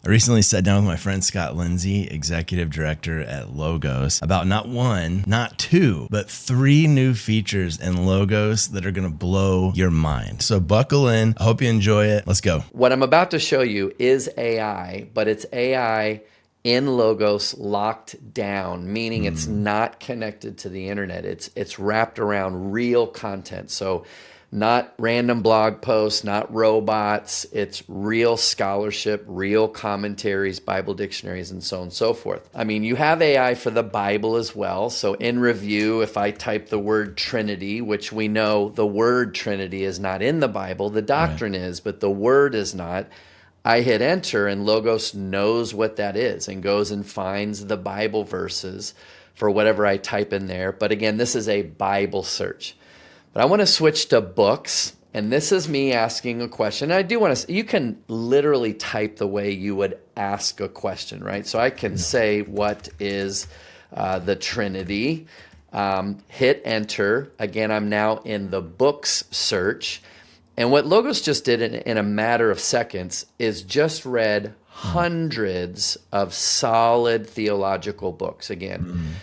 I recently sat down with my friend Scott Lindsay, executive director at Logos, about not one, not two, but 3 new features in Logos that are going to blow your mind. So buckle in. I hope you enjoy it. Let's go. What I'm about to show you is AI, but it's AI in Logos locked down, meaning it's not connected to the internet. It's wrapped around real content. So not random blog posts, not robots. It's real scholarship, real commentaries, Bible dictionaries, and so on and so forth. I mean, you have AI for the Bible as well. So in review, if I type the word Trinity, which we know the word Trinity is not in the Bible, the doctrine is, but the word is not. I hit enter and Logos knows what that is and goes and finds the Bible verses for whatever I type in there. But again, this is a Bible search. But I want to switch to books, and this is me asking a question. I do want to, you can literally type the way you would ask a question, right? So I can say, what is the Trinity? Hit enter. Again, I'm now in the books search. And what Logos just did in a matter of seconds is just read hundreds of solid theological books again.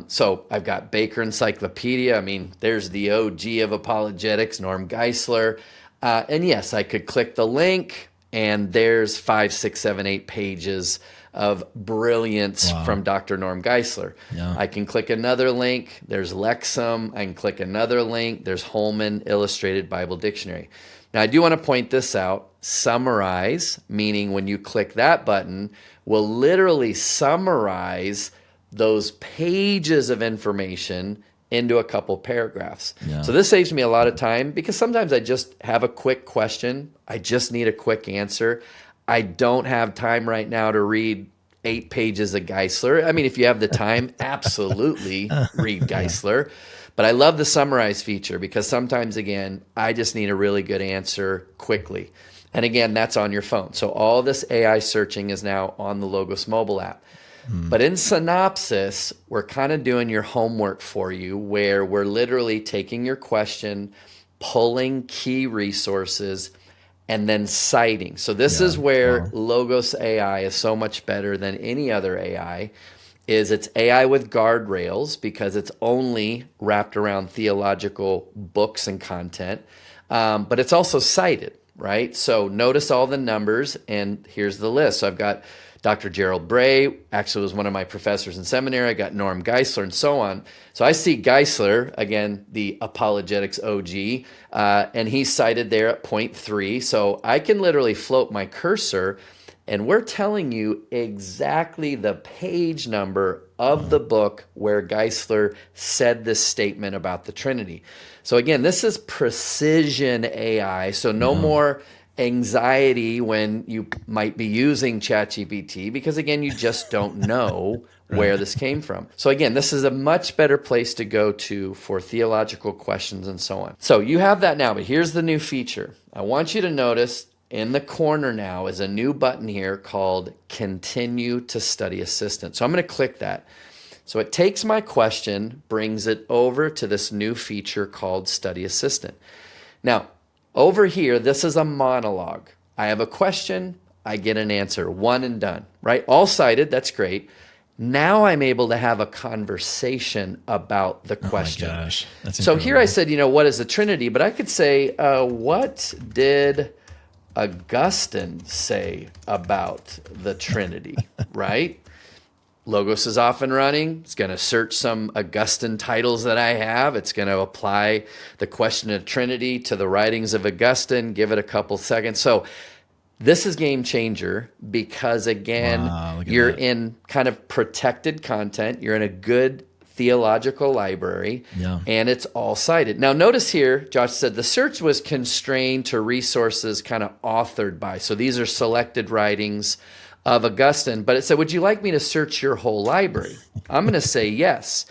So I've got Baker Encyclopedia. I mean, there's the OG of apologetics, Norm Geisler. And yes, I could click the link and there's 5, 6, 7, 8 pages of brilliance from Dr. Norm Geisler. I can click another link. There's Lexham. I can click another link. There's Holman Illustrated Bible Dictionary. Now, I do want to point this out. Summarize, meaning when you click that button, will literally summarize those pages of information into a couple paragraphs. So this saves me a lot of time because sometimes I just have a quick question. I just need a quick answer. I don't have time right now to read 8 pages of Geisler. I mean, if you have the time, absolutely read Geisler. But I love the summarize feature because sometimes, again, I just need a really good answer quickly. And again, that's on your phone. So all this AI searching is now on the Logos mobile app. But in Synopsis, we're kind of doing your homework for you where we're literally taking your question, pulling key resources, and then citing. So this is where Logos AI is so much better than any other AI, is it's AI with guardrails because it's only wrapped around theological books and content, but it's also cited, right? So notice all the numbers, and here's the list. So I've got Dr. Gerald Bray, actually was one of my professors in seminary. I got Norm Geisler and so on. So I see Geisler, again, the apologetics OG, and he's cited there at 0.3. So I can literally float my cursor, and we're telling you exactly the page number of the book where Geisler said this statement about the Trinity. So again, this is precision AI. So no more anxiety when you might be using ChatGPT because, again, you just don't know where this came from. So again, this is a much better place to go to for theological questions and so on. So you have that now, but here's the new feature. I want you to notice in the corner now is a new button here called Continue to Study Assistant. So I'm going to click that. So it takes my question, brings it over to this new feature called Study Assistant. Now, over here, this is a monologue. I have a question, I get an answer, one and done, right? All cited, that's great. Now I'm able to have a conversation about the question. Oh my gosh, that's so incredible. here I said, what is the Trinity? But I could say, what did Augustine say about the Trinity, right? Logos is off and running. It's going to search some Augustine titles that I have. It's going to apply the question of Trinity to the writings of Augustine, give it a couple seconds. So this is game changer because, again, you're in kind of protected content. You're in a good theological library, and it's all cited. Now, notice here, Josh said the search was constrained to resources kind of authored by. So these are selected writings of Augustine, but it said, would you like me to search your whole library? I'm going to say yes.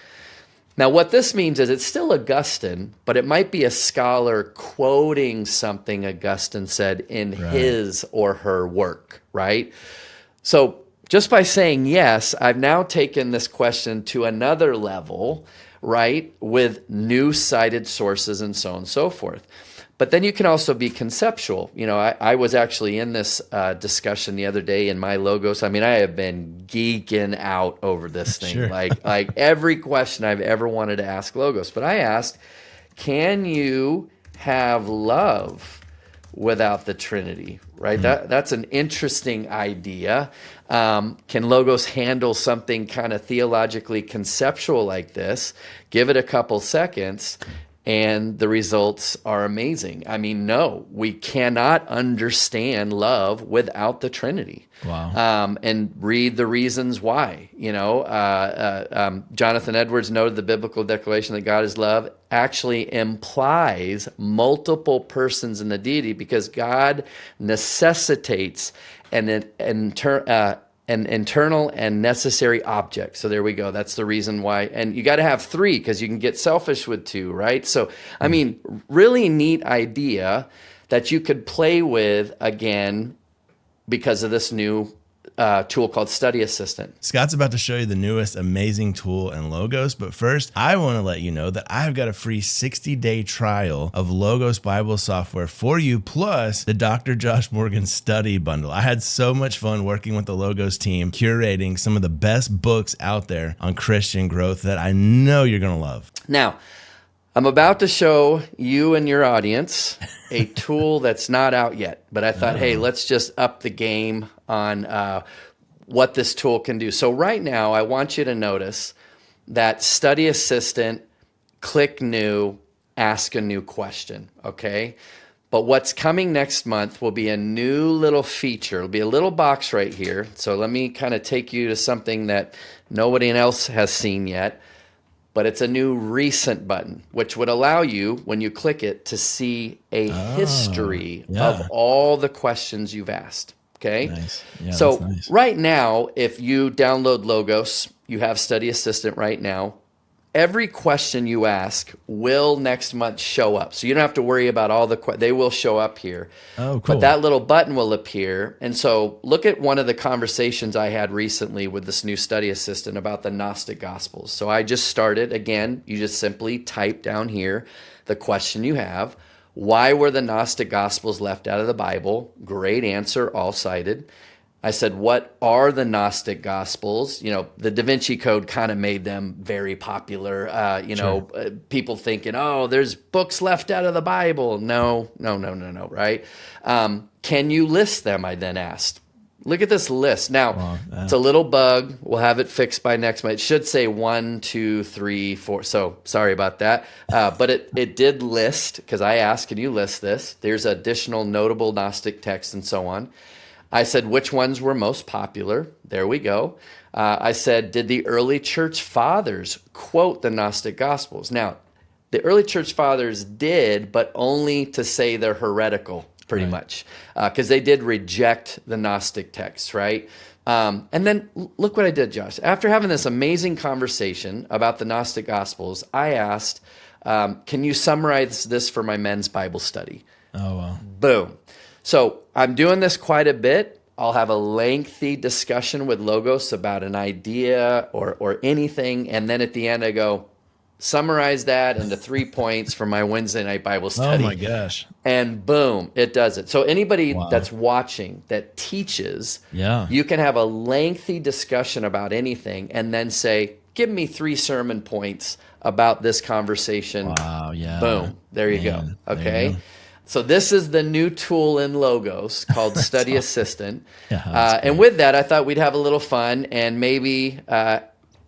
Now, what this means is it's still Augustine, but it might be a scholar quoting something Augustine said in his or her work, right? So just by saying yes, I've now taken this question to another level, right, with new cited sources and so on and so forth. But then you can also be conceptual. I was actually in this discussion the other day in my logos. I mean, I have been geeking out over this thing, Sure. like every question I've ever wanted to ask logos. But I asked, can you have love without the Trinity, right? That's an interesting idea. Can logos handle something kind of theologically conceptual like this? Give it a couple seconds, and the results are amazing. I mean, no, we cannot understand love without the Trinity. Wow. And read the reasons why. Jonathan Edwards noted the biblical declaration that God is love actually implies multiple persons in the deity because God necessitates an internal and necessary object. So there we go. That's the reason why. And you got to have three because you can get selfish with two, right? So, I mean, really neat idea that you could play with again because of this new tool called Study Assistant. Scott's about to show you the newest amazing tool in Logos, but first, I want to let you know that I've got a free 60-day trial of Logos Bible software for you, plus the Dr. Josh Morgan study bundle. I had so much fun working with the Logos team, curating some of the best books out there on Christian growth that I know you're going to love. Now, I'm about to show you and your audience a tool that's not out yet, but I thought, hey, let's just up the game on what this tool can do. So right now, I want you to notice that Study Assistant, click new, ask a new question, okay? But what's coming next month will be a new little feature. It'll be a little box right here. So let me kind of take you to something that nobody else has seen yet. But it's a new recent button, which would allow you, when you click it, to see a history of all the questions you've asked. Okay? Nice. Yeah, so that's nice. right now, if you download Logos, you have Study Assistant right now. Every question you ask will next month show up. So you don't have to worry about all the questions. They will show up here. Oh, cool. But that little button will appear. And so look at one of the conversations I had recently with this new Study Assistant about the Gnostic Gospels. So I just started. Again, you just simply type down here the question you have. Why were the Gnostic Gospels left out of the Bible? Great answer, all cited. I said, what are the Gnostic Gospels? The Da Vinci Code kind of made them very popular. People thinking, oh, there's books left out of the Bible. No, right? Can you list them? I then asked. Look at this list. Now, it's a little bug. We'll have it fixed by next month. It should say 1, 2, 3, 4. So sorry about that. But it did list, because I asked, can you list this? There's additional notable Gnostic texts and so on. I said, which ones were most popular? There we go. I said, did the early church fathers quote the Gnostic Gospels? Now, the early church fathers did, but only to say they're heretical, pretty much, because they did reject the Gnostic texts, right? And then look what I did, Josh. After having this amazing conversation about the Gnostic Gospels, I asked, can you summarize this for my men's Bible study? Oh, wow. Boom. So I'm doing this quite a bit. I'll have a lengthy discussion with Logos about an idea or anything. And then at the end, I go, summarize that into 3 points for my Wednesday night Bible study. Oh, my gosh. And boom, it does it. So anybody that's watching that teaches, you can have a lengthy discussion about anything and then say, give me 3 sermon points about this conversation. Wow, yeah. Boom. There you go. Okay. So this is the new tool in Logos called Study Assistant. And with that, I thought we'd have a little fun and maybe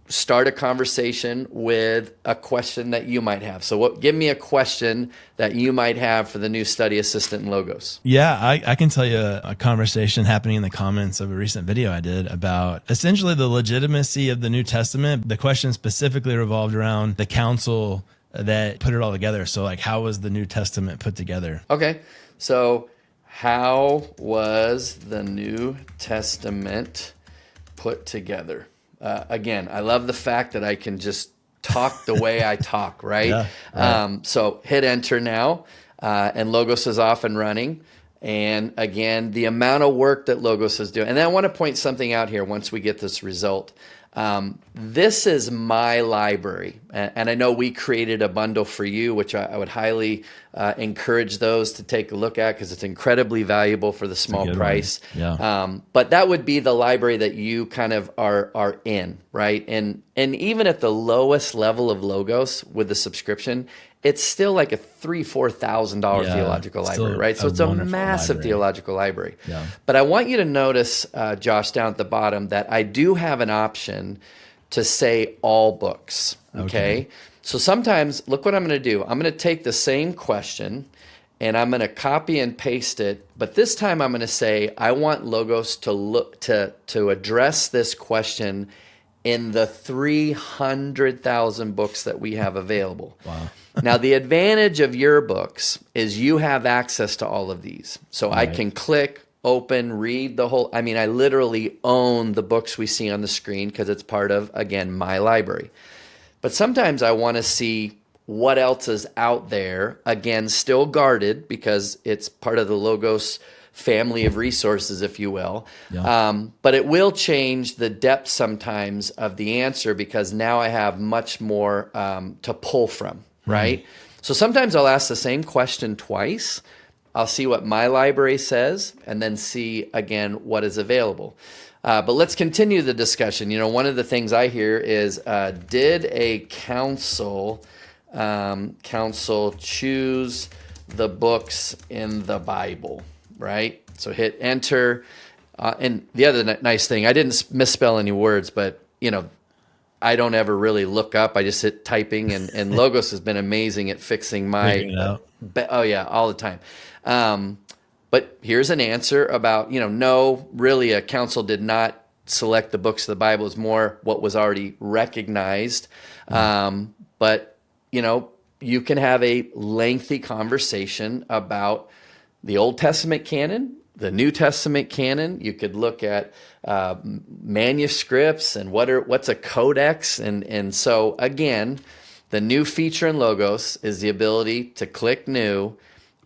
start a conversation with a question that you might have. So give me a question that you might have for the new Study Assistant in Logos. Yeah, I can tell you a conversation happening in the comments of a recent video I did about essentially the legitimacy of the New Testament. The question specifically revolved around the council that put it all together. So how was the New Testament put together? Okay. So how was the New Testament put together? Again, I love the fact that I can just talk the way I talk, right? So hit enter now, and Logos is off and running. And again, the amount of work that Logos is doing. And then I want to point something out here once we get this result. This is my library. And I know we created a bundle for you, which I would highly encourage those to take a look at because it's incredibly valuable for the small price. Yeah. But that would be the library that you kind of are in, right? And even at the lowest level of Logos with the subscription, it's still like a $3,000-$4,000 theological library, right? So it's a massive theological library. Yeah. But I want you to notice, Josh, down at the bottom, that I do have an option to say all books, okay? So sometimes, look what I'm going to do. I'm going to take the same question, and I'm going to copy and paste it. But this time I'm going to say, I want Logos to address this question in the 300,000 books that we have available. Wow. Now, the advantage of your books is you have access to all of these. So I can click, open, read the whole. I mean, I literally own the books we see on the screen because it's part of, again, my library. But sometimes I want to see what else is out there, again, still guarded because it's part of the Logos family of resources, if you will. Yeah. But it will change the depth sometimes of the answer because now I have much more to pull from, right? So sometimes I'll ask the same question twice. I'll see what my library says and then see, again, what is available. But let's continue the discussion. You know, one of the things I hear is, did a council choose the books in the Bible, right? So hit enter. And the other nice thing, I didn't misspell any words, but, you know, I don't ever really look up. I just hit typing, and Logos has been amazing at fixing my... Figuring it out. Oh, yeah, all the time. But here's an answer about, you know, no, really a council did not select the books of the Bible. It's more what was already recognized. But, you know, you can have a lengthy conversation about the Old Testament canon, the New Testament canon. You could look at manuscripts and what's a codex. And so, again, the new feature in Logos is the ability to click new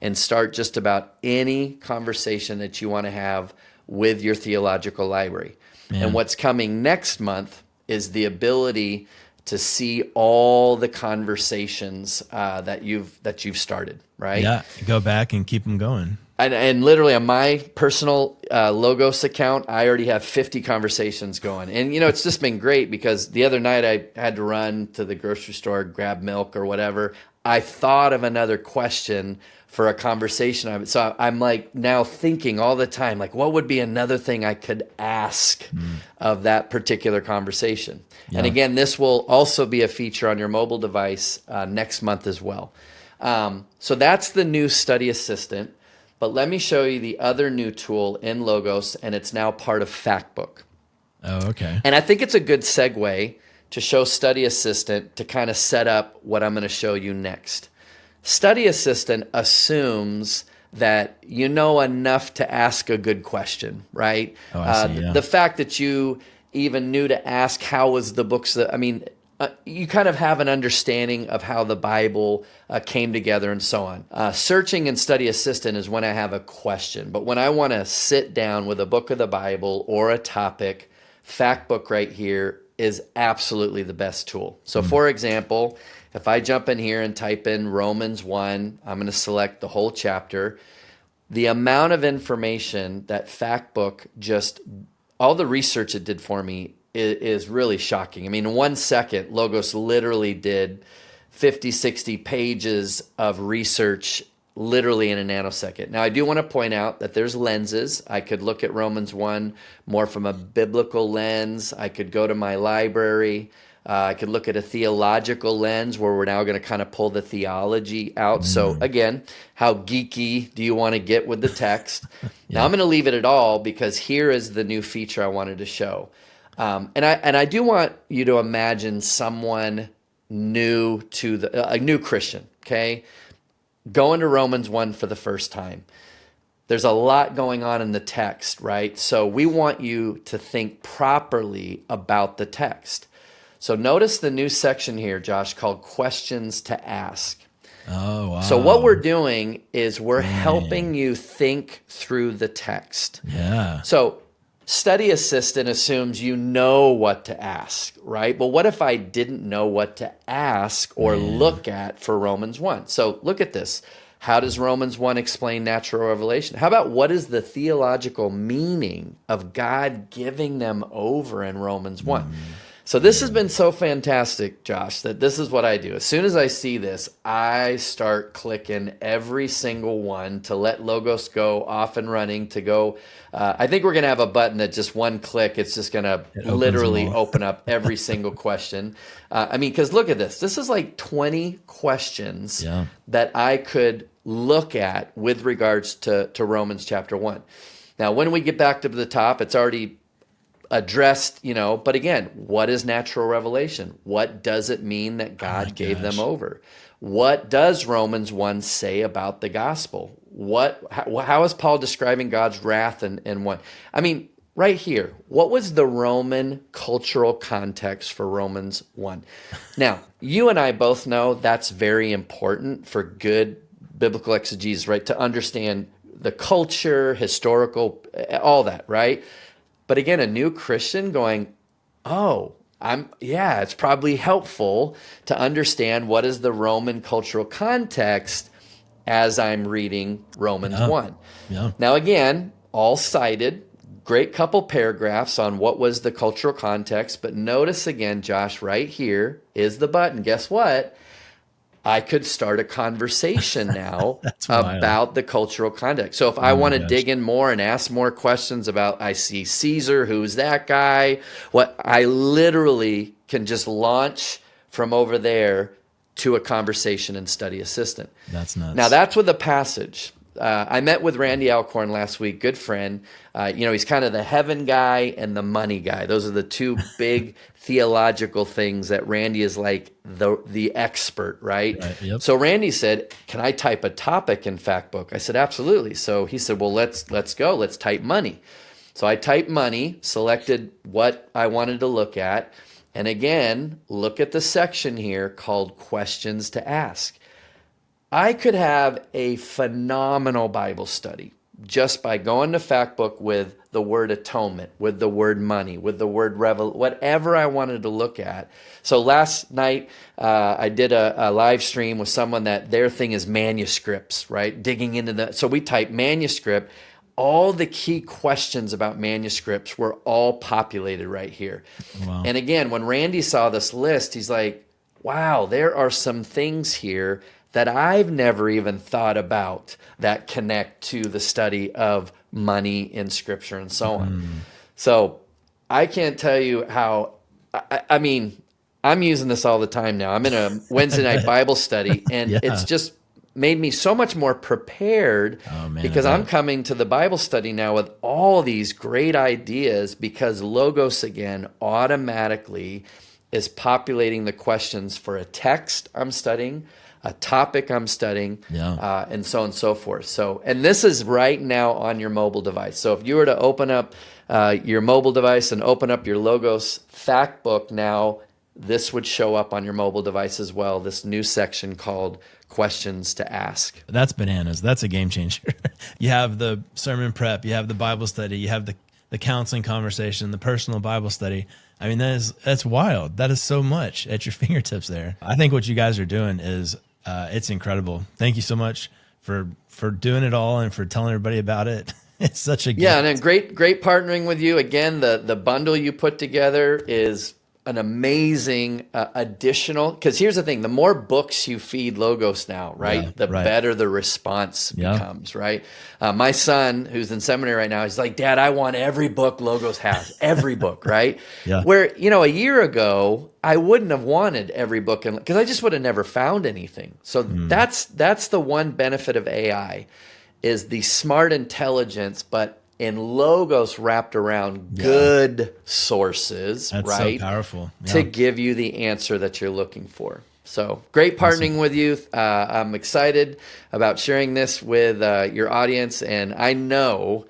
and start just about any conversation that you want to have with your theological library. Man. And what's coming next month is the ability to see all the conversations that you've started, right? Yeah, go back and keep them going. And literally on my personal Logos account, I already have 50 conversations going. And, you know, it's just been great because the other night I had to run to the grocery store, grab milk or whatever. I thought of another question for a conversation. So I'm like now thinking all the time, like, what would be another thing I could ask of that particular conversation? Yeah. And again, this will also be a feature on your mobile device next month as well. So that's the new study assistant. But let me show you the other new tool in Logos, and it's now part of Factbook. Oh, okay. And I think it's a good segue to show Study Assistant to kind of set up what I'm going to show you next. Study Assistant assumes that you know enough to ask a good question, right? Oh, I see, yeah. The fact that you even knew to ask how was the books that, I mean, you kind of have an understanding of how the Bible came together and so on. Searching in Study Assistant is when I have a question. But when I want to sit down with a book of the Bible or a topic, Factbook right here is absolutely the best tool. So for example, if I jump in here and type in Romans 1, I'm going to select the whole chapter. The amount of information that Factbook all the research it did for me is really shocking. I mean, in 1 second, Logos literally did 50, 60 pages of research literally in a nanosecond. Now, I do want to point out that there's lenses. I could look at Romans 1 more from a biblical lens. I could go to my library. I could look at a theological lens where we're now going to kind of pull the theology out. So again, how geeky do you want to get with the text? Now, I'm going to leave it at all because here is the new feature I wanted to show. And I do want you to imagine someone new to a new Christian, okay? Going to Romans 1 for the first time. There's a lot going on in the text, right? So we want you to think properly about the text. So notice the new section here, Josh, called Questions to Ask. Oh, So what wow. we're doing is we're helping Dang. you think through the text. Yeah. So study assistant assumes you know what to ask, right? But what if I didn't know what to ask or Man. look at for Romans 1? So look at this. How does Romans 1 explain natural revelation? How about what is the theological meaning of God giving them over in Romans 1? So this has been so fantastic, Josh, that this is what I do. As soon as I see this, I start clicking every single one to let Logos go off and running to go. I think we're going to have a button that just one click, it's just going to It opens them literally all. open up every single question. I mean, because look at this. This is like 20 questions Yeah. that I could look at with regards to Romans chapter 1. Now, when we get back to the top, it's already addressed, but again, what is natural revelation? What does it mean that Oh my God gave them gosh. over? What does Romans 1 say about the gospel? How is Paul describing God's wrath and what? I mean, right here, what was the Roman cultural context for Romans 1? Now, you and I both know that's very important for good biblical exegesis, right? To understand the culture, historical, all that, right? But again, a new Christian going, oh, it's probably helpful to understand what is the Roman cultural context as I'm reading Romans Yeah. 1. Yeah. Now, again, all cited, great couple paragraphs on what was the cultural context. But notice again, Josh, right here is the button. Guess what? I could start a conversation now That's wild. about the cultural context. So if I Oh my want to gosh. dig in more and ask more questions about, I see Caesar, who's that guy? What I literally can just launch from over there to a conversation and study assistant. That's Now nuts. that's with a passage. I met with Randy Alcorn last week, good friend. He's kind of the heaven guy and the money guy. Those are the two big theological things that Randy is like the expert, right? Right. Yep. So Randy said, "Can I type a topic in Factbook?" I said, "Absolutely." So he said, "Well, let's go. Let's type money." So I typed money, selected what I wanted to look at, and again, look at the section here called questions to ask. I could have a phenomenal Bible study just by going to Factbook with the word atonement, with the word money, with the word whatever I wanted to look at. So last night I did a live stream with someone that their thing is manuscripts, right? Digging into so we typed manuscript. All the key questions about manuscripts were all populated right here. Wow. And again, when Randy saw this list, he's like, wow, there are some things here that I've never even thought about that connect to the study of money in Scripture and so on. So I can't tell you how, I mean, I'm using this all the time now. I'm in a Wednesday night Bible study, and it's Yeah. just made me so much more prepared Oh man. I because I'm bet. coming to the Bible study now with all these great ideas because Logos again automatically is populating the questions for a text I'm studying, a topic I'm studying, Yeah. and so on and so forth. So, and this is right now on your mobile device. So if you were to open up your mobile device and open up your Logos fact book now, this would show up on your mobile device as well, this new section called questions to ask. That's bananas. That's a game changer. You have the sermon prep, you have the Bible study, you have the counseling conversation, the personal Bible study. I mean, that's wild. That is so much at your fingertips there. I think what you guys are doing is it's incredible. Thank you so much for doing it all and for telling everybody about it. It's such a Yeah, and gift. then great partnering with you. Again, the bundle you put together is an amazing additional, because here's the thing, the more books you feed Logos now, Yeah, right, the right. better the response Yeah. becomes, right? My son, who's in seminary right now, he's like, Dad, I want every book Logos has, every book, right? Yeah. Where, a year ago, I wouldn't have wanted every book, because I just would have never found anything. So that's the one benefit of AI, is the smart intelligence, but in Logos wrapped around good sources, That's right? so powerful. To Yeah. give you the answer that you're looking for. So great partnering with you. I'm excited about sharing this with your audience, and I know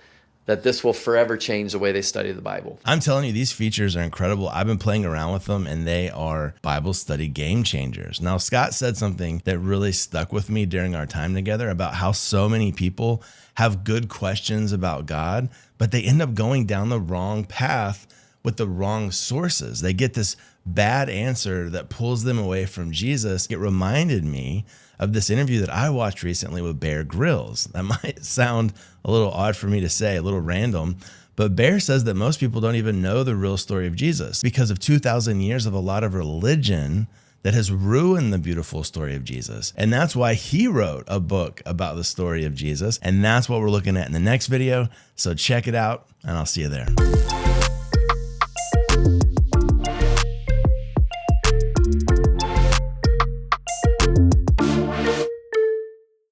that this will forever change the way they study the Bible. I'm telling you, these features are incredible. I've been playing around with them and they are Bible study game changers. Now, Scott said something that really stuck with me during our time together about how so many people have good questions about God, but they end up going down the wrong path with the wrong sources. They get this bad answer that pulls them away from Jesus. It reminded me of this interview that I watched recently with Grylls. That might sound a little odd for me to say, a little random, but Bear says that most people don't even know the real story of Jesus because of 2,000 years of a lot of religion that has ruined the beautiful story of Jesus. And that's why he wrote a book about the story of Jesus. And that's what we're looking at in the next video. So check it out and I'll see you there.